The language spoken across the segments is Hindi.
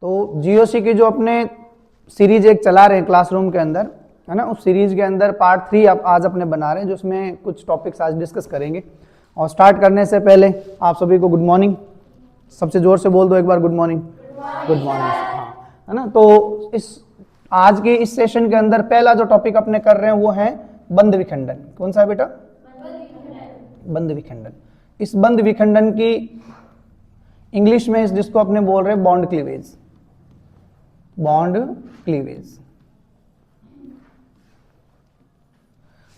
तो जीओसी की जो अपने सीरीज एक चला रहे हैं क्लासरूम के अंदर, है ना, उस सीरीज के अंदर पार्ट 3 आज अपने बना रहे हैं, जिसमें कुछ टॉपिक्स आज डिस्कस करेंगे। और स्टार्ट करने से पहले आप सभी को गुड मॉर्निंग, सबसे जोर से बोल दो एक बार, गुड मॉर्निंग। गुड मॉर्निंग, हाँ, है ना। तो इस आज के इस सेशन के अंदर पहला जो टॉपिक अपने कर रहे हैं वो है बंध विखंडन। कौन सा है बेटा? बंध विखंडन। इस बंध विखंडन की इंग्लिश में जिसको अपने बोल रहे हैं बॉन्ड क्लीवेज। बॉन्ड क्लीवेज,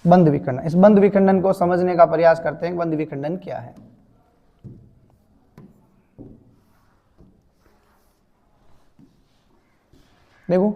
बंध विखंडन। इस बंध विखंडन को समझने का प्रयास करते हैं, बंध विखंडन क्या है। देखो,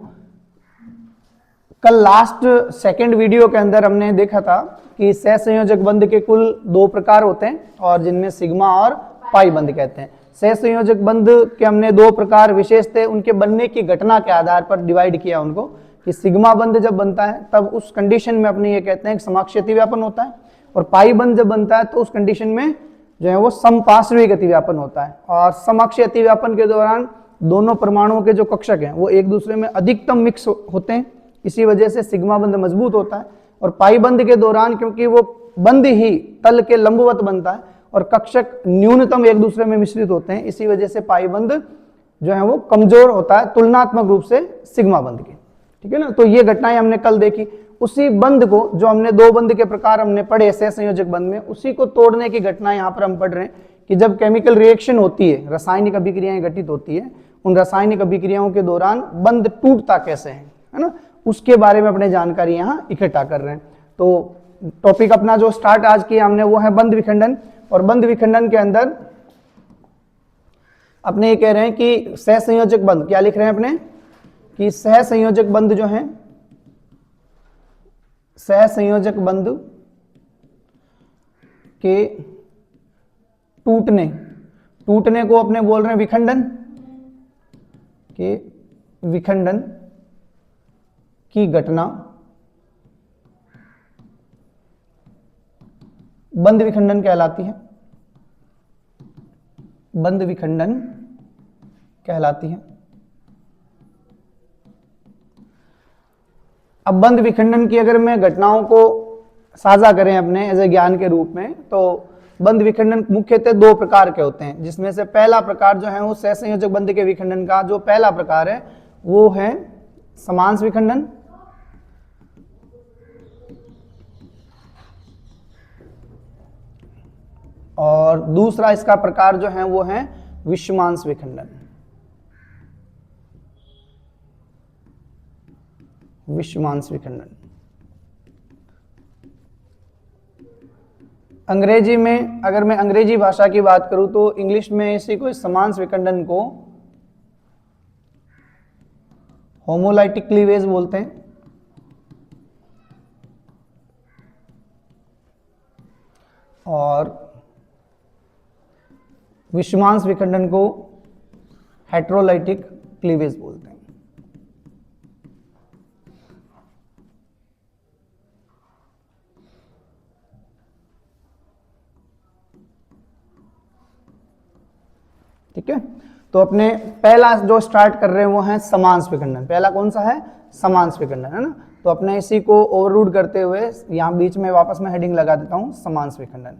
कल लास्ट सेकंड वीडियो के अंदर हमने देखा था कि सहसंयोजक बंध के कुल 2 प्रकार होते हैं, और जिनमें सिग्मा और पाई बंध कहते हैं। सहसंयोजक बंध के हमने 2 प्रकार विशेष थे, उनके बनने की घटना के आधार पर डिवाइड किया उनको, कि सिग्मा बंध जब बनता है तब उस कंडीशन में अपने ये कहते हैं कि समाक्षीय अतिव्यापन होता है, और पाई बंध जब बनता है तो उस कंडीशन में जो है वो समपार्श्विक अतिव्यापन होता है। और समाक्षीय अतिव्यापन के दौरान दोनों परमाणुओं के जो कक्षक हैं वो एक दूसरे में अधिकतम मिक्स होते हैं, इसी वजह से सिग्मा बंध मजबूत होता है। और पाई बंध के दौरान क्योंकि वो बंध ही तल के लंबवत बनता है और कक्षक न्यूनतम एक दूसरे में मिश्रित होते हैं, इसी वजह से पाई बंध जो है वो कमजोर होता है तुलनात्मक रूप से सिग्मा बंध के। ठीक है ना। तो ये घटनाएं हमने कल देखी। उसी बंध को, जो हमने 2 बंध के प्रकार हमने पढ़े सहसंयोजक बंध में, उसी को तोड़ने की घटना यहाँ पर हम पढ़ रहे हैं कि जब केमिकल रिएक्शन होती है, रासायनिक अभिक्रियाएं घटित होती है, उन रासायनिक अभिक्रियाओं के दौरान बंध टूटता कैसे है ना, उसके बारे में अपने जानकारी यहाँ इकट्ठा कर रहे हैं। तो टॉपिक अपना जो स्टार्ट आज किया हमने वो है बंध विखंडन। और बंध विखंडन के अंदर अपने ये कह रहे हैं कि सहसंयोजक बंध, क्या लिख रहे हैं अपने, कि सहसंयोजक बंध जो है, सहसंयोजक बंध के टूटने को अपने बोल रहे हैं विखंडन, के विखंडन की घटना बंध विखंडन कहलाती है, बंध विखंडन कहलाती है। अब बंध विखंडन की अगर मैं घटनाओं को साझा करें अपने एज ए ज्ञान के रूप में, तो बंध विखंडन मुख्यतः 2 प्रकार के होते हैं, जिसमें से पहला प्रकार जो है वो सहसंयोजक बंध के विखंडन का जो पहला प्रकार है वो है समांश विखंडन, और दूसरा इसका प्रकार जो है वो है विषमांश विखंडन। विषमांश विखंडन अंग्रेजी में, अगर मैं अंग्रेजी भाषा की बात करूं तो इंग्लिश में इसी को, समांश विखंडन को होमोलाइटिक क्लीवेज बोलते हैं, और विषमांश विखंडन को हेटेरोलाइटिक क्लीवेज बोलते हैं। ठीक है। तो अपने पहला जो स्टार्ट कर रहे हैं वो है समांश विखंडन। पहला कौन सा है? समांश विखंडन, है ना। तो अपने इसी को ओवररूड करते हुए यहां बीच में वापस में हेडिंग लगा देता हूं, समांश विखंडन।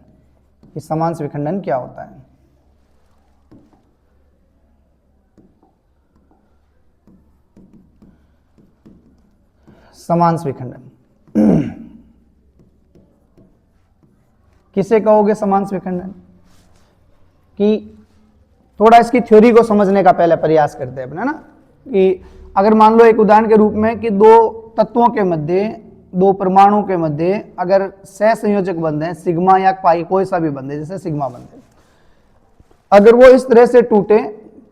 कि समांश विखंडन क्या होता है। समांश विखंडन किसे कहोगे समांश विखंडन? कि थोड़ा इसकी थ्योरी को समझने का पहले प्रयास करते हैं अपना ना, कि अगर मान लो एक उदाहरण के रूप में कि 2 तत्वों के मध्य, 2 परमाणुओं के मध्य अगर सहसंयोजक बंध है, सिग्मा या पाई, कोई सा भी बंध है, जैसे सिग्मा बंध है, अगर वो इस तरह से टूटे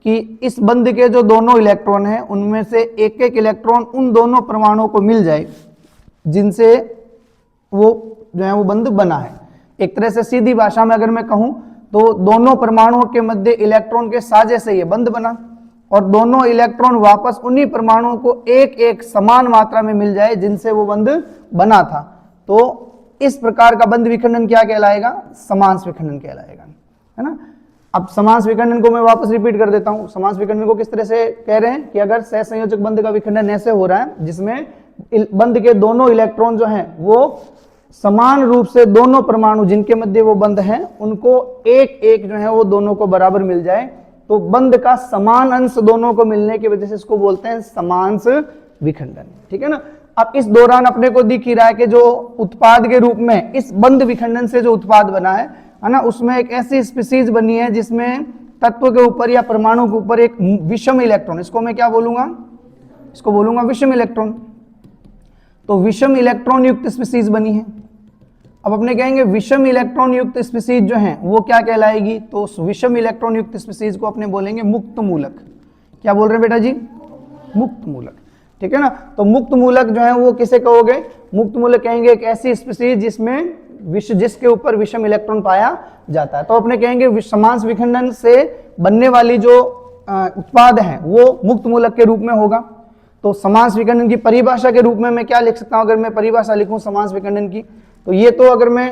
कि इस बंध के जो दोनों इलेक्ट्रॉन हैं उनमें से एक एक इलेक्ट्रॉन उन दोनों परमाणुओं को मिल जाए जिनसे वो जो है वो बंध बना है। एक तरह से सीधी भाषा में अगर मैं कहूं तो दोनों परमाणुओं के मध्य इलेक्ट्रॉन के साझे से ये बंध बना, और दोनों इलेक्ट्रॉन वापस उन्हीं परमाणुओं को एक एक समान मात्रा में मिल जाए जिनसे वो बंध बना था। तो इस प्रकार का बंध विखंडन क्या कहलाएगा? समांश विखंडन कहलाएगा, है ना। अब समास विखंडन को मैं वापस रिपीट कर देता हूं। समास विखंडन को किस तरह से कह रहे हैं कि अगर सहसंयोजक बंध का विखंडन ऐसे हो रहा है जिसमें बंध के दोनों इलेक्ट्रॉन जो हैं वो समान रूप से दोनों परमाणु जिनके मध्य वो बंध हैं उनको एक एक जो है वो दोनों को बराबर मिल जाए, तो बंध का समान अंश दोनों को मिलने की वजह से इसको बोलते हैं समांश विखंडन। ठीक है ना। अब इस दौरान अपने को दिख ही रहा है कि जो उत्पाद के रूप में इस बंध विखंडन से जो उत्पाद बना है ना, उसमें एक ऐसी स्पीसीज बनी है जिसमें तत्व के ऊपर या परमाणु के ऊपर एक विषम इलेक्ट्रॉन, इसको मैं क्या बोलूंगा, इसको बोलूंगा विषम इलेक्ट्रॉन। तो विषम इलेक्ट्रॉन युक्त स्पीसीज बनी है। अब अपने कहेंगे विषम इलेक्ट्रॉन युक्त स्पीसीज जो है वो क्या कहलाएगी, तो उस विषम इलेक्ट्रॉन युक्त स्पीसीज को अपने बोलेंगे मुक्त मूलक। क्या बोल रहे हैं बेटा जी, मुक्त मूलक। ठीक है ना। तो मुक्त मूलक जो है वो किसे कहोगे, मुक्त मूलक कहेंगे एक ऐसी स्पीसीज जिसमें जिसके ऊपर विषम इलेक्ट्रॉन पाया जाता है। तो अपने कहेंगे समांश विखंडन से बनने वाली जो उत्पाद है वो मुक्त मूलक के रूप में होगा। तो समांश विखंडन की परिभाषा के रूप में मैं क्या लिख सकता हूं, अगर मैं परिभाषा लिखूं समांश विखंडन की, तो ये तो अगर मैं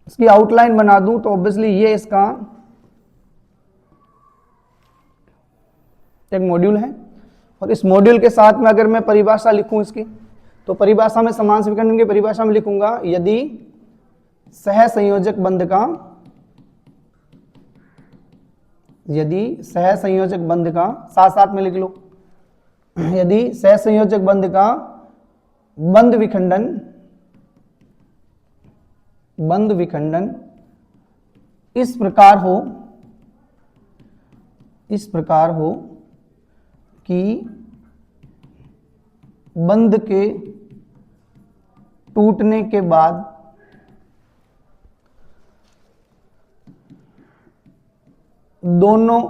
इसकी आउटलाइन बना दूं तो ऑब्वियसली ये इसका एक मॉड्यूल है, और इस मॉड्यूल के साथ में अगर मैं परिभाषा लिखूं इसकी, तो परिभाषा में समांश विखंडन की परिभाषा में लिखूंगा यदि सहसंयोजक बंध का, यदि सहसंयोजक बंध का, साथ साथ में लिख लो, यदि सहसंयोजक बंध का बंध विखंडन इस प्रकार हो कि बंध के टूटने के बाद दोनों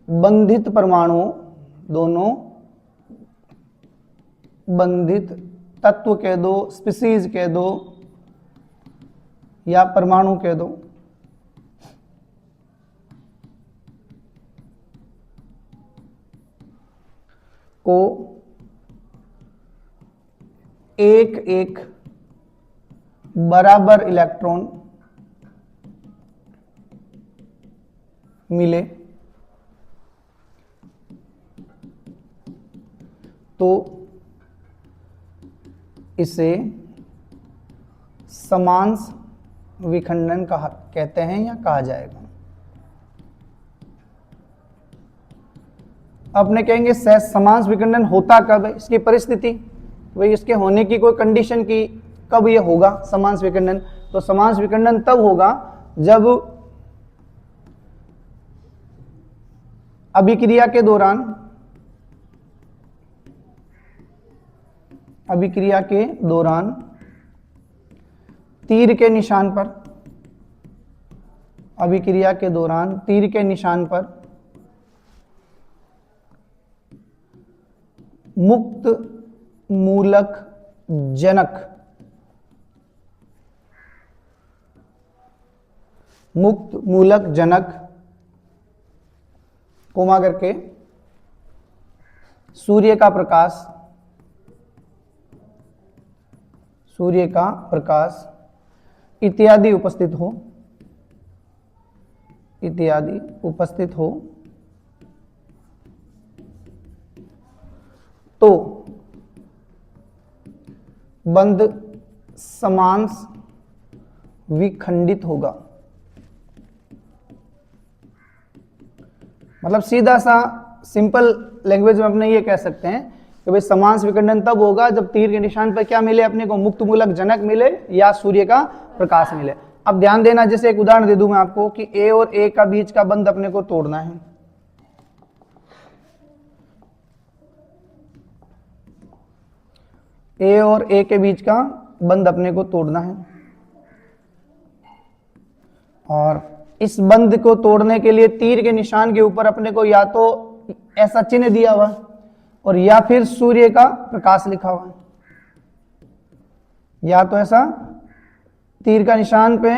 बंधित परमाणुओं, दोनों बंधित तत्व कह दो, स्पीसीज कह दो या परमाणु कह दो, को एक एक बराबर इलेक्ट्रॉन मिले तो इसे समांश विखंडन कहते हैं या कहा जाएगा। अपने कहेंगे समांश विखंडन होता कब है, इसकी परिस्थिति, भाई इसके होने की कोई कंडीशन की कब ये होगा समांश विखंडन, तो समांश विखंडन तब होगा जब अभिक्रिया के दौरान तीर के निशान पर, अभिक्रिया के दौरान तीर के निशान पर मुक्त मूलक जनक कोमा करके सूर्य का प्रकाश इत्यादि उपस्थित हो तो बंध समांश विखंडित होगा। मतलब सीधा सा सिंपल लैंग्वेज में अपने ये कह सकते हैं कि भाई समांश विखंडन तब होगा जब तीर के निशान पर क्या मिले, अपने को मुक्त मूलक जनक मिले या सूर्य का प्रकाश मिले। अब ध्यान देना, जैसे एक उदाहरण दे दूं मैं आपको कि ए और ए का बीच का बंध अपने को तोड़ना है। ए और ए के बीच का बंध अपने को तोड़ना है, और इस बंध को तोड़ने के लिए तीर के निशान के ऊपर अपने को या तो ऐसा चिन्ह दिया हुआ और या फिर सूर्य का प्रकाश लिखा हुआ, या तो ऐसा तीर का निशान पे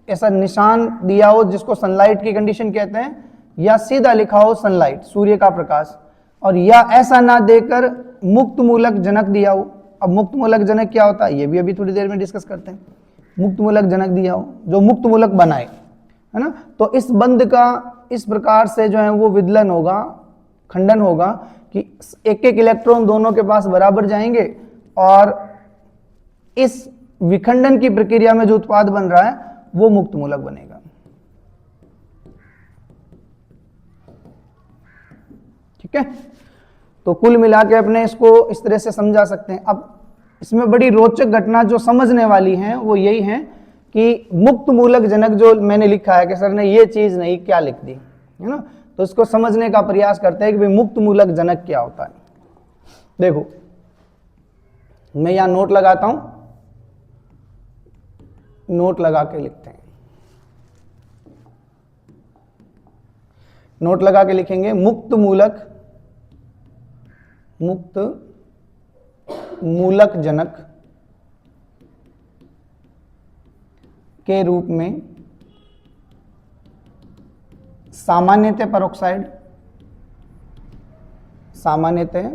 ऐसा निशान दिया हो जिसको सनलाइट की कंडीशन कहते हैं, या सीधा लिखा हो सनलाइट सूर्य का प्रकाश, और या ऐसा ना देकर मुक्त मूलक जनक दिया हो। अब मुक्त मूलक जनक क्या होता है ये भी अभी थोड़ी देर में डिस्कस करते हैं। मुक्त मूलक जनक दिया हो जो मुक्त मूलक बनाए, है ना। तो इस बंध का इस प्रकार से जो है वो विदलन होगा, खंडन होगा कि एक एक इलेक्ट्रॉन दोनों के पास बराबर जाएंगे और इस विखंडन की प्रक्रिया में जो उत्पाद बन रहा है वो मुक्त मूलक बनेगा। ठीक है, तो कुल मिला के अपने इसको इस तरह से समझा सकते हैं। अब इसमें बड़ी रोचक घटना जो समझने वाली है वो यही है कि मुक्त मूलक जनक जो मैंने लिखा है कि सर ने ये चीज नहीं क्या लिख दी, है ना, तो इसको समझने का प्रयास करते हैं कि भाई मुक्त मूलक जनक क्या होता है। देखो मैं यहां नोट लगाता हूं, नोट लगा के लिखते हैं, नोट लगा के लिखेंगे मुक्त मूलक जनक के रूप में सामान्यतः पेरोक्साइड, सामान्यतः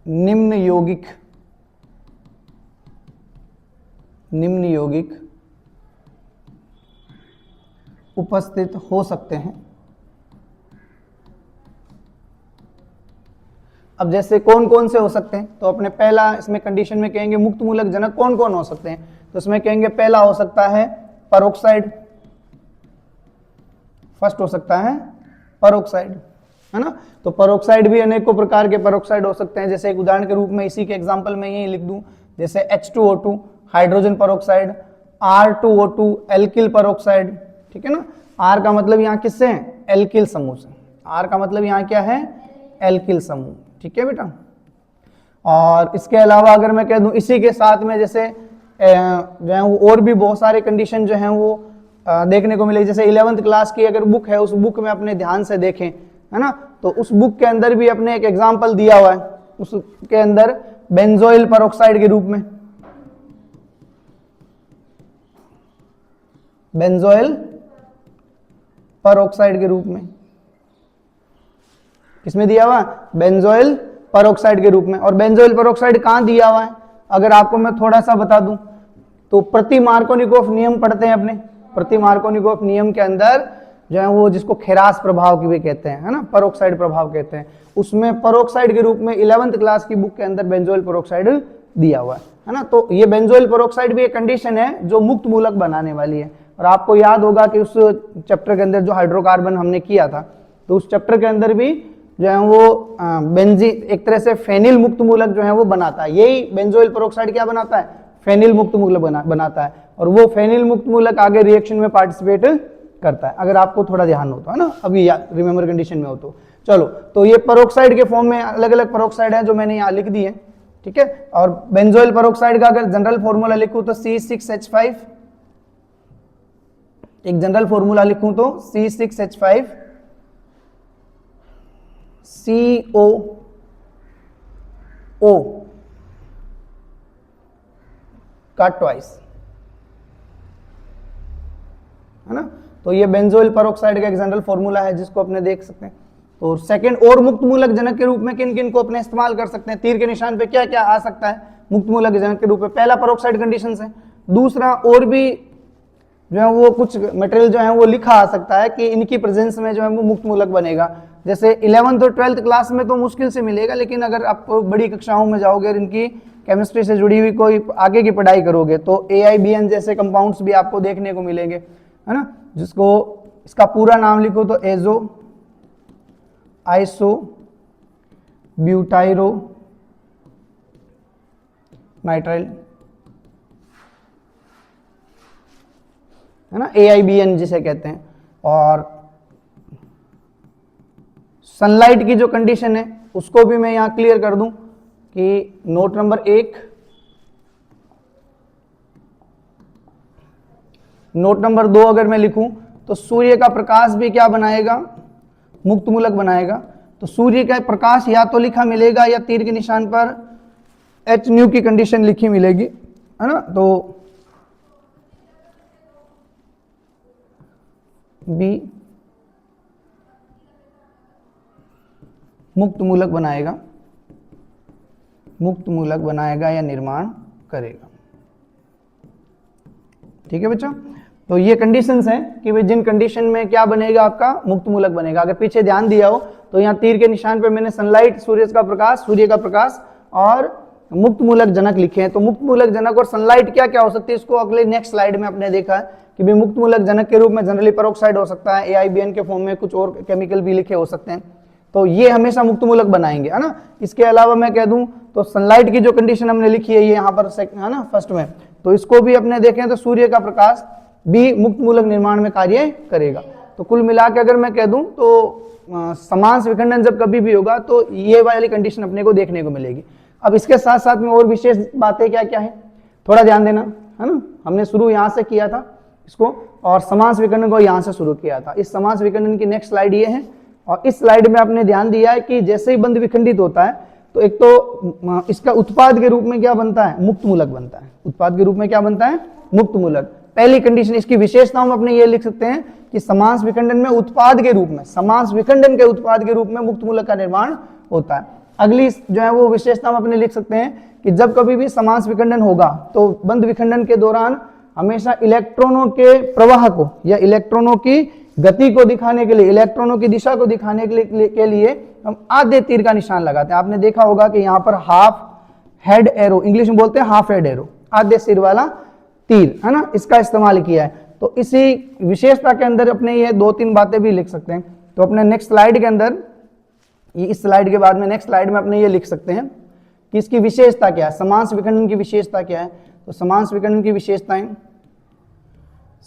निम्न यौगिक उपस्थित हो सकते हैं। अब जैसे कौन कौन से हो सकते हैं, तो अपने पहला इसमें कंडीशन में कहेंगे मुक्त मूलक जनक कौन कौन हो सकते हैं, तो इसमें कहेंगे पहला हो सकता है पेरोक्साइड, फर्स्ट हो सकता है पेरोक्साइड, है ना। तो पेरोक्साइड भी अनेकों प्रकार के पेरोक्साइड हो सकते हैं, जैसे एक उदाहरण के रूप में इसी के एग्जांपल में यही लिख दूं, जैसे H2O2 hydrogen peroxide, R2O2 alkyl peroxide, ठीक है ना। R का मतलब यहाँ किससे है, एल्किल समूह से, R का मतलब यहाँ क्या है, एल्किल समूह, ठीक है बेटा। और इसके अलावा अगर मैं कह दूं इसी के साथ में जैसे जो है वो और भी बहुत सारे कंडीशन जो हैं वो देखने को मिले, जैसे 11th क्लास की अगर बुक है उस बुक में अपने ध्यान से देखें, है ना, तो उस बुक के अंदर भी अपने एक एग्जांपल दिया हुआ है, उसके अंदर बेंजोइल पेरोक्साइड के रूप में, बेंजोइल पेरोक्साइड के रूप में, किसमें दिया हुआ, बेंजोइल पेरोक्साइड के रूप में। और बेंजोइल पेरोक्साइड कहां दिया हुआ है, अगर आपको मैं थोड़ा सा बता दूं तो प्रति मार्कोनिकोफ नियम पढ़ते हैं अपने, प्रति मार्कोनिकोफ नियम के अंदर जो है वो जिसको खेरास प्रभाव की भी कहते हैं, है ना, पेरोक्साइड प्रभाव कहते हैं, उसमें पेरोक्साइड के रूप में 11th क्लास की बुक के अंदर बेंजोइल पेरोक्साइड दिया हुआ है ना। तो ये बेंजोइल पेरोक्साइड भी एक कंडीशन है जो मुक्त मूलक बनाने वाली है। और आपको याद होगा कि उस चैप्टर के अंदर जो हाइड्रोकार्बन हमने किया था, तो उस चैप्टर के अंदर भी जो है वो बेंजीन एक तरह से फेनिल मुक्त मूलक जो है वो बनाता है, यही बेंजोइल पेरोक्साइड क्या बनाता है, फेनिल मुक्त मूलक बनाता है, और वो फेनिल मुक्त मूलक आगे रिएक्शन में पार्टिसिपेट करता है, अगर आपको थोड़ा ध्यान हो तो, है ना, अभी रिमेंबर कंडीशन में हो तो। चलो, तो ये पेरोक्साइड के फॉर्म में अलग अलग पेरोक्साइड हैं जो मैंने यहाँ लिख दी है, ठीक है। और बेंजोइल पेरोक्साइड का अगर जनरल फॉर्मूला लिखूं तो C6H5, एक जनरल फॉर्मूला लिखूं तो C6H5 COO का ट्वाइस, है ना। तो ये बेंजोइल पेरोक्साइड का एक जनरल फॉर्मूला है जिसको अपने देख सकते हैं। तो सेकंड, और मुक्त मूलक जनक के रूप में किन किन को अपने इस्तेमाल कर सकते हैं, तीर के निशान पे क्या क्या आ सकता है मुक्त मूलक जनक के रूप में, पहला पेरोक्साइड कंडीशन है, दूसरा और भी जो है वो कुछ मटेरियल जो है वो लिखा आ सकता है कि इनकी प्रेजेंस में जो है वो मुक्त मूलक बनेगा, जैसे 11th और 12th क्लास में तो मुश्किल से मिलेगा, लेकिन अगर आप बड़ी कक्षाओं में जाओगे और इनकी केमिस्ट्री से जुड़ी हुई कोई आगे की पढ़ाई करोगे तो AIBN जैसे कंपाउंड्स भी आपको देखने को मिलेंगे, है ना, जिसको इसका पूरा नाम लिखो तो एजो आइसो ब्यूटाइरो नाइट्राइल, है ना, AIBN जिसे कहते हैं। और सनलाइट की जो कंडीशन है उसको भी मैं यहां क्लियर कर दूं कि नोट नंबर 1, नोट नंबर 2 अगर मैं लिखूं तो सूर्य का प्रकाश भी क्या बनाएगा, मुक्त मूलक बनाएगा। तो सूर्य का प्रकाश या तो लिखा मिलेगा या तीर के निशान पर H की कंडीशन लिखी मिलेगी, है ना, तो बी मुक्त मूलक बनाएगा। मुक्त मूलक बनाएगा या निर्माण करेगा। ठीक है बच्चों, तो ये कंडीशंस हैं कि भाई जिन कंडीशन में क्या बनेगा, आपका मुक्त मूलक बनेगा। अगर पीछे ध्यान दिया हो तो यहाँ तीर के निशान पे मैंने सनलाइट, सूर्य का प्रकाश और मुक्त मूलक जनक लिखे हैं। तो मुक्त मूलक जनक और सनलाइट क्या क्या हो सकती है, इसको अगले नेक्स्ट स्लाइड में आपने देखा है कि भाई मुक्त मूलक जनक के रूप में जनरली पेरोक्साइड हो सकता है, AIBN के फॉर्म में कुछ और केमिकल भी लिखे हो सकते हैं, तो ये हमेशा मुक्त मूलक बनाएंगे, है ना। इसके अलावा मैं कह दूं तो सनलाइट की जो कंडीशन हमने लिखी है ये यहाँ पर है ना फर्स्ट में, तो इसको भी अपने देखें तो सूर्य का प्रकाश भी मुक्त मूलक निर्माण में कार्य करेगा। तो कुल मिला के अगर मैं कह दूं तो समांश विखंडन जब कभी भी होगा तो ये वाली कंडीशन अपने को देखने को मिलेगी। अब इसके साथ साथ में और विशेष बातें क्या क्या है, थोड़ा ध्यान देना, है ना। हमने शुरू यहाँ से किया था इसको, और समांश विखंडन को यहाँ से शुरू किया था। इस समांश विखंडन की नेक्स्ट स्लाइड ये है, और इस स्लाइड में आपने ध्यान दिया है कि जैसे ही बंध विखंडित होता है तो एक तो इसका उत्पाद के रूप में क्या बनता है, मुक्त मूलक बनता है। उत्पाद के रूप में क्या बनता है, मुक्त मूलक। पहली कंडीशन, इसकी विशेषताओं में अपने ये लिख सकते हैं कि समांश विखंडन में उत्पाद के रूप में, समांश विखंडन के उत्पाद के रूप में मुक्त मूलक का निर्माण होता है। अगली जो है वो विशेषता अपने लिख सकते हैं कि जब कभी भी समांश विखंडन होगा तो बंध विखंडन के दौरान हमेशा इलेक्ट्रॉनों के प्रवाह को या इलेक्ट्रॉनों की गति को दिखाने के लिए, इलेक्ट्रॉनों की दिशा को दिखाने के लिए हम आधे तीर का निशान लगाते हैं। आपने देखा होगा कि यहाँ पर हाफ हेड एरो, इंग्लिश में बोलते हैं हाफ हेड एरो, आधे सिर वाला तीर, है ना, इसका इस्तेमाल किया है। तो इसी विशेषता के अंदर अपने ये 2-3 बातें भी लिख सकते हैं। तो अपने नेक्स्ट स्लाइड के अंदर, इस स्लाइड के बाद में नेक्स्ट स्लाइड में अपने ये लिख सकते हैं कि इसकी विशेषता क्या है, समांश विखंडन की विशेषता क्या है। तो समांश विखंडन की विशेषताएं,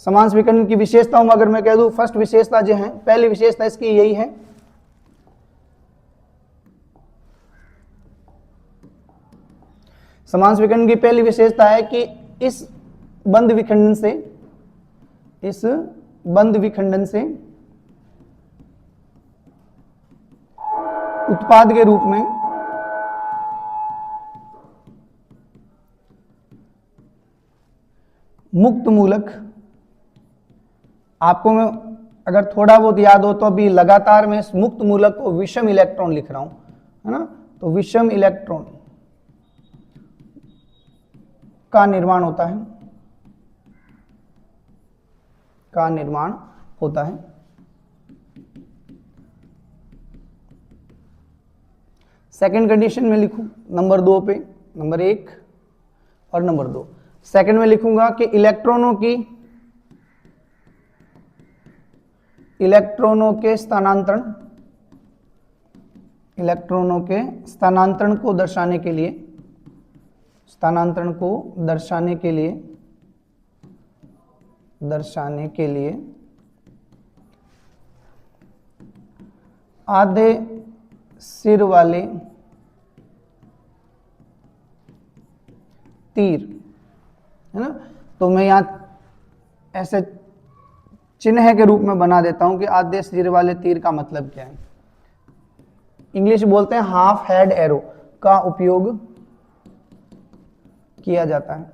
समांश विखंडन की विशेषताओं में अगर मैं कह दूं, फर्स्ट विशेषता जो है, पहली विशेषता इसकी यही है, समांश विखंडन की पहली विशेषता है कि इस बंध विखंडन से, इस बंध विखंडन से उत्पाद के रूप में मुक्त मूलक, आपको मैं अगर थोड़ा बहुत याद हो तो अभी लगातार मैं इस मुक्त मूलक को विषम इलेक्ट्रॉन लिख रहा हूं, है ना। तो विषम इलेक्ट्रॉन का निर्माण होता है, का निर्माण होता है। सेकंड कंडीशन में लिखूं नंबर 2 पे, नंबर 1 और नंबर 2। सेकंड में लिखूंगा कि इलेक्ट्रॉनों के स्थानांतरण, इलेक्ट्रॉनों के स्थानांतरण को दर्शाने के लिए, स्थानांतरण को दर्शाने के लिए आधे सिर वाले तीर, है ना। तो मैं यहां ऐसे चिन्ह के रूप में बना देता हूं कि आधे सिर वाले तीर का मतलब क्या है। इंग्लिश बोलते हैं हाफ हेड एरो का उपयोग किया जाता है।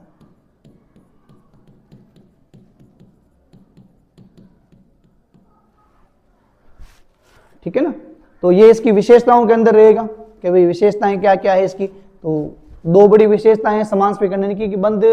ठीक है ना। तो ये इसकी विशेषताओं के अंदर रहेगा कि भाई विशेषताएं क्या क्या है इसकी। तो 2 बड़ी विशेषताएं हैं समांश विखंडन की कि बंध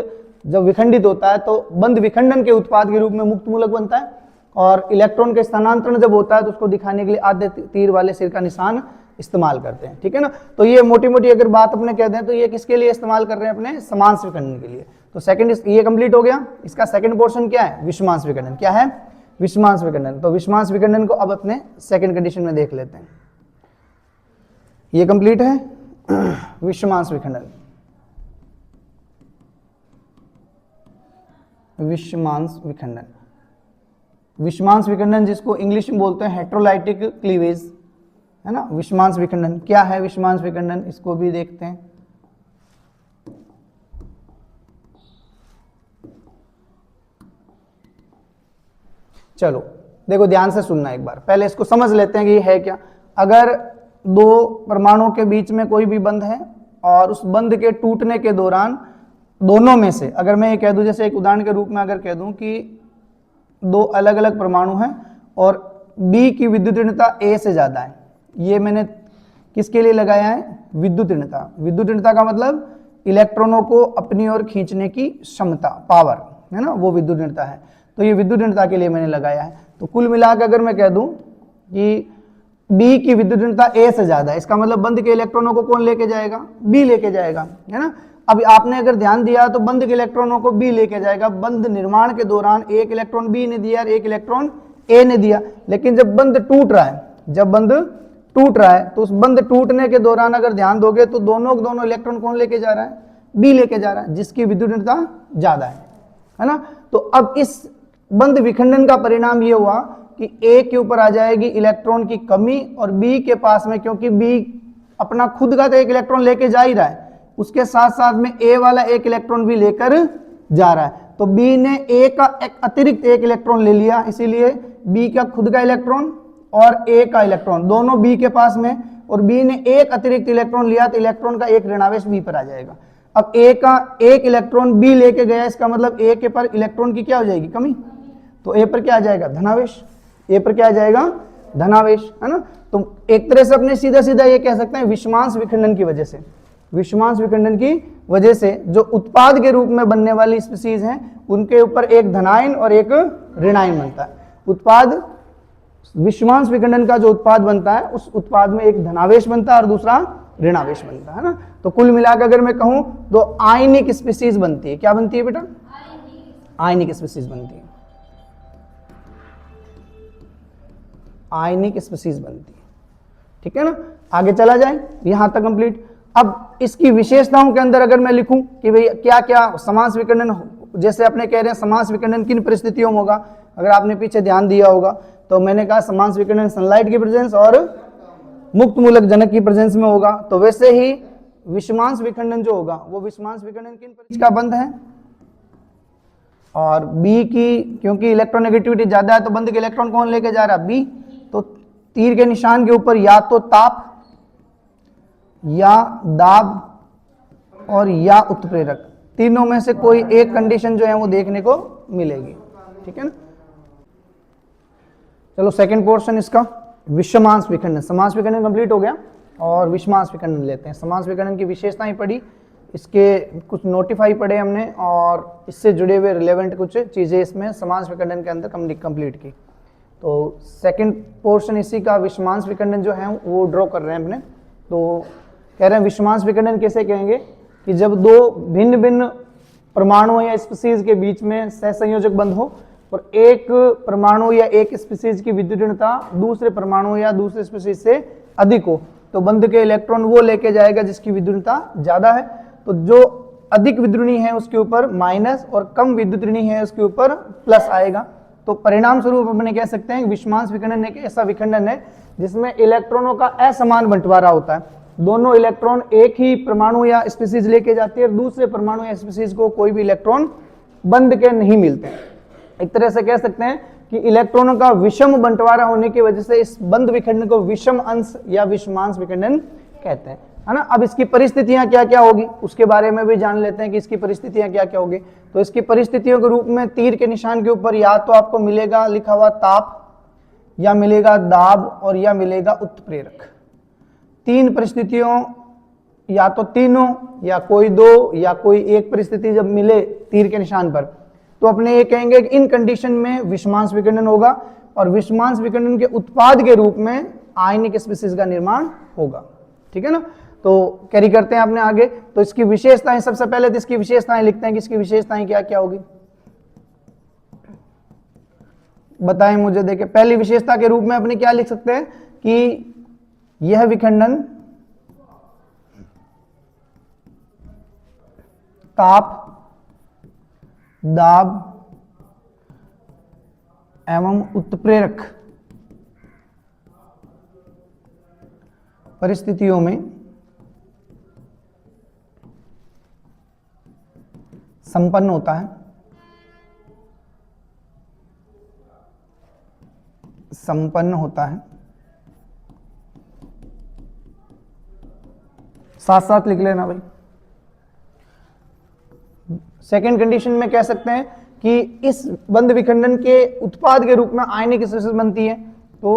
जब विखंडित होता है तो बंध विखंडन के उत्पाद के रूप में मुक्त मूलक बनता है, और इलेक्ट्रॉन के स्थानांतरण जब होता है तो उसको दिखाने के लिए आधे तीर वाले सिर का निशान इस्तेमाल करते हैं। ठीक है ना। तो ये मोटी मोटी अगर बात अपने कहते हैं तो ये किसके लिए इस्तेमाल कर रहे हैं, अपने समांश विखंडन के लिए। तो सेकंड ये कंप्लीट हो गया। इसका सेकंड पोर्शन क्या है, विषमांश विखंडन। क्या है, विषमांश विखंडन। तो विषमांश विखंडन को अब अपने सेकंड कंडीशन में देख लेते हैं। ये कंप्लीट है विषमांश विखंडन, विषमांश विखंडन। विषमांश विखंडन जिसको इंग्लिश में बोलते हैं हेट्रोलाइटिक क्लीवेज, है ना। विषमांश विखंडन क्या है, विषमांश विखंडन इसको भी देखते हैं। चलो देखो ध्यान से सुनना एक बार, पहले इसको समझ लेते हैं कि ये है क्या। अगर 2 परमाणुओं के बीच में कोई भी बंध है और उस बंध के टूटने के दौरान दोनों में से, अगर मैं ये कह दूं, जैसे एक उदाहरण के रूप में अगर कह दूं कि 2 अलग अलग परमाणु हैं और B की विद्युत ऋणता A से ज्यादा है, ये मैंने किसके लिए लगाया है? विद्युत ऋणता। विद्युत ऋणता का मतलब इलेक्ट्रॉनों को अपनी ओर खींचने की क्षमता, पावर, है ना, वो विद्युत ऋणता है। तो ये विद्युत ऋणता के लिए मैंने लगाया है। तो कुल मिलाकर अगर मैं कह दूं कि B की विद्युत ऋणता A से ज्यादा है, इसका मतलब बंद के इलेक्ट्रॉनों को कौन लेके जाएगा? B लेके जाएगा, है ना। अब आपने अगर ध्यान दिया तो बंद के इलेक्ट्रॉनों को B लेके जाएगा। बंद निर्माण के दौरान एक इलेक्ट्रॉन B ने दिया और एक इलेक्ट्रॉन A ने दिया, लेकिन जब बंद टूट रहा है, जब बंद टूट रहा है तो उस बंद टूटने के दौरान अगर ध्यान दोगे तो दोनों इलेक्ट्रॉन कौन लेके जा रहा है? B लेके जा रहा है, जिसकी विद्युत ऋणता ज्यादा है ना। तो अब इस बंद विखंडन का परिणाम ये हुआ कि A के ऊपर आ जाएगी इलेक्ट्रॉन की कमी, और B के पास में, क्योंकि B अपना खुद का तो एक इलेक्ट्रॉन लेके जा ही रहा है, उसके साथ साथ में A वाला एक इलेक्ट्रॉन भी लेकर जा रहा है। तो B ने A का एक अतिरिक्त एक इलेक्ट्रॉन ले लिया, इसीलिए B का खुद का इलेक्ट्रॉन और A का इलेक्ट्रॉन दोनों B के पास में, और B ने एक अतिरिक्त इलेक्ट्रॉन लिया तो इलेक्ट्रॉन का एक ऋणावेश B पर आ जाएगा। अब A का एक इलेक्ट्रॉन B लेके गया, इसका मतलब A के पर इलेक्ट्रॉन की क्या हो जाएगी? कमी। तो A पर क्या आ जाएगा? धनावेश। A पर क्या आ जाएगा? धनावेश, है ना। तो एक तरह से अपने सीधा सीधा ये कह सकते हैं विषमांश विखंडन की वजह से, विषमांश विखंडन की वजह से जो उत्पाद के रूप में बनने वाली स्पीसीज हैं उनके ऊपर एक धनायन और एक ऋणायन बनता है। उत्पाद, विषमांश विखंडन का जो उत्पाद बनता है उस उत्पाद में एक धनावेश बनता है और दूसरा ऋणावेश बनता है ना। तो कुल मिलाकर अगर मैं कहूं तो आयनिक स्पीसीज बनती है। क्या बनती है बेटा? आयनिक स्पीसीज बनती है, आयनिक स्पीसीज बनती है, ठीक है ना। आगे चला जाए, यहां तक कंप्लीट। अब इसकी विशेषताओं के अंदर अगर मैं लिखूं कि भाई क्या क्या समास विखंडन, जैसे अपने कह रहे हैं समास विखंडन किन परिस्थितियों में होगा, अगर आपने पीछे ध्यान दिया होगा तो मैंने कहा समास विखंडन सनलाइट की प्रेजेंस और मुक्त मूलक जनक की प्रेजेंस में होगा। तो वैसे ही विषमांश विखंडन जो होगा वो विषमांश विखंडन किन परिस्थिति का बंध है? और B की, क्योंकि इलेक्ट्रोनेगेटिविटी ज्यादा है तो बंध के इलेक्ट्रॉन कौन लेके जा रहा है? B। तो तीर के निशान के ऊपर या तो ताप या दाब और या उत्प्रेरक, तीनों में से कोई एक कंडीशन जो है वो देखने को मिलेगी, ठीक है ना। चलो सेकंड पोर्शन इसका विषमांश विखंडन। समास विखंडन कंप्लीट हो गया और विषमांश विखंडन लेते हैं। समास विखंडन की विशेषताएं पढ़ी, इसके कुछ नोटिफाई पढ़े हमने और इससे जुड़े हुए रिलेवेंट कुछ चीजें इसमें समास विखंडन के अंदर कंप्लीट की। तो सेकंड पोर्शन इसी का विषमांश विखंडन जो है वो ड्रॉ कर रहे हैं हमने। तो कह रहे हैं विषमांश विखंडन कैसे कहेंगे कि जब दो भिन्न भिन्न परमाणु या स्पीसीज के बीच में सहसंयोजक बंध हो और एक परमाणु या एक स्पीसीज की विद्युत ऋणता दूसरे परमाणु या दूसरे स्पीसीज से अधिक हो, तो बंध के इलेक्ट्रॉन वो लेके जाएगा जिसकी विद्युत ऋणता ज्यादा है। तो जो अधिक विद्युतऋणी है उसके ऊपर माइनस और कम विद्युतऋणी है उसके ऊपर प्लस आएगा। तो परिणाम स्वरूप अपने कह सकते हैं विषमांश विखंडन एक ऐसा विखंडन है जिसमें इलेक्ट्रॉनों का असमान बंटवारा होता है। दोनों इलेक्ट्रॉन एक ही परमाणु या स्पीसीज लेके जाती है और दूसरे परमाणु या स्पीसीज को कोई भी इलेक्ट्रॉन बंध के नहीं मिलते। एक तरह से कह सकते हैं कि इलेक्ट्रॉनों का विषम बंटवारा होने की वजह से इस बंध विखंडन को विषम अंश या विषमांश विखंडन कहते हैं, है ना। अब इसकी परिस्थितियां क्या क्या होगी उसके बारे में भी जान लेते हैं कि इसकी परिस्थितियां क्या क्या होगी। तो इसकी परिस्थितियों के रूप में तीर के निशान के ऊपर या तो आपको मिलेगा लिखा हुआ ताप, या मिलेगा दाब और या मिलेगा उत्प्रेरक। तीन परिस्थितियों, या तो तीनों या कोई दो या कोई एक परिस्थिति जब मिले तीर के निशान पर तो अपने ये कहेंगे कि इन कंडीशन में विषमांश विखंडन होगा और विषमांश विखंडन के उत्पाद के रूप में आयनिक स्पीसीज का निर्माण होगा, ठीक है ना। तो कैरी करते हैं अपने आगे। तो इसकी विशेषताएं, सबसे पहले तो इसकी विशेषताएं लिखते हैं कि इसकी विशेषताएं क्या क्या होगी, बताएं मुझे। देखें, पहली विशेषता के रूप में अपने क्या लिख सकते हैं कि यह विखंडन ताप, दाब एवं उत्प्रेरक परिस्थितियों में संपन्न होता है, संपन्न होता है। साथ साथ लिख लेना भाई। सेकेंड कंडीशन में कह सकते हैं कि इस बंध विखंडन के उत्पाद के रूप में आयनिक स्पीसीज बनती है। तो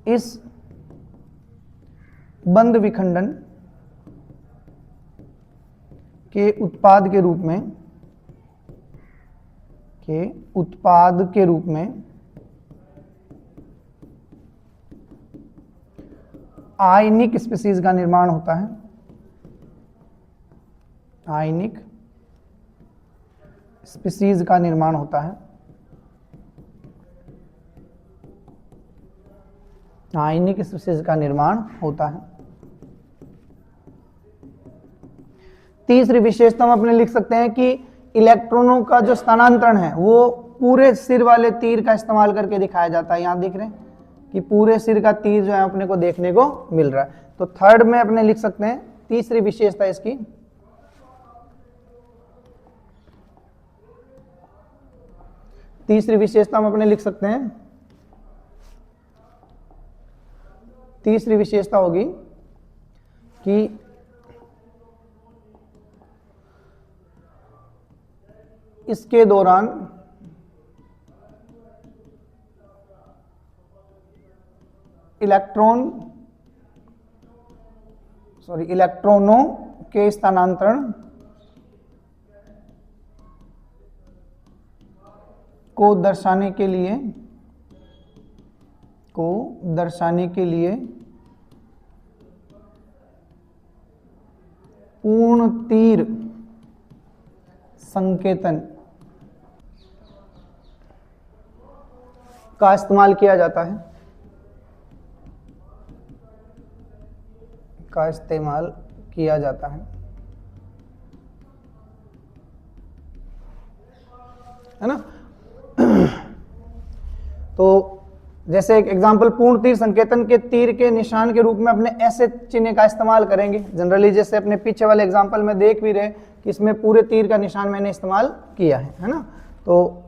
इस बंध विखंडन के उत्पाद के रूप में आयनिक स्पीशीज का निर्माण होता है। आयनिक स्पीशीज का निर्माण होता है। आयनिक स्पीशीज का निर्माण होता है। तीसरी विशेषता हम अपने लिख सकते हैं कि इलेक्ट्रॉनों का जो स्थानांतरण है वो पूरे सिर वाले तीर का इस्तेमाल करके दिखाया जाता है। यहां देख रहे हैं कि पूरे सिर का तीर जो है अपने को देखने को मिल रहा है। तो थर्ड में अपने लिख सकते हैं तीसरी विशेषता इसकी हम अपने लिख सकते हैं तीसरी विशेषता होगी कि इसके दौरान इलेक्ट्रॉनों के स्थानांतरण को दर्शाने के लिए पूर्ण तीर संकेतन का इस्तेमाल किया जाता है। है ना। तो जैसे एक एग्जांपल, पूर्ण तीर संकेतन के तीर के निशान के रूप में अपने ऐसे चिन्ह का इस्तेमाल करेंगे जनरली, जैसे अपने पीछे वाले एग्जांपल में देख भी रहे कि इसमें पूरे तीर का निशान मैंने इस्तेमाल किया है ना। तो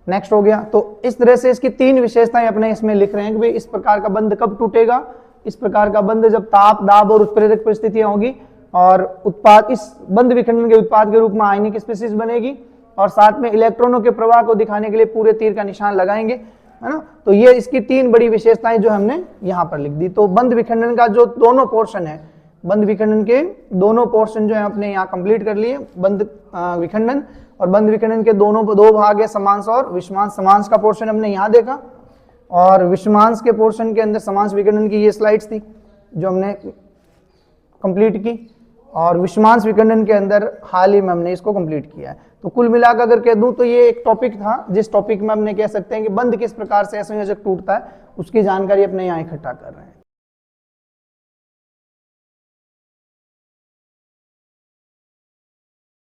नेक्स्ट हो गया। तो इस तरह से इसकी तीन विशेषताएं अपने इसमें लिख रहे हैं कि भाई इस प्रकार का बंध कब टूटेगा। इस प्रकार का बंध जब ताप, दाब और उत्प्रेरक परिस्थितियां होगी और उत्पाद, इस बंध विखंडन के उत्पाद के रूप में आयनिक स्पीशीज बनेगी और साथ में इलेक्ट्रॉनों के प्रवाह को दिखाने के लिए पूरे तीर का निशान लगाएंगे, है ना। तो ये इसकी तीन बड़ी विशेषताएं जो हमने यहाँ पर लिख दी। तो बंध विखंडन का जो दोनों पोर्शन है, बंध विखंडन के दोनों पोर्शन जो है अपने यहाँ कंप्लीट कर लिए। बंध विखंडन और बंध विखंडन के दो भाग है, समांश और विषमांश। समांश का पोर्शन हमने यहाँ देखा और विषमांश के पोर्शन के अंदर समांश विखंडन की ये स्लाइड्स थी जो हमने कंप्लीट की और विषमांश विखंडन के अंदर हाल ही में हमने इसको कंप्लीट किया है। तो कुल मिलाकर अगर कह दूं तो ये एक टॉपिक था जिस टॉपिक में हमने कह सकते हैं कि बंध किस प्रकार से असंयोजक टूटता है उसकी जानकारी अपने यहाँ इकट्ठा कर रहे हैं।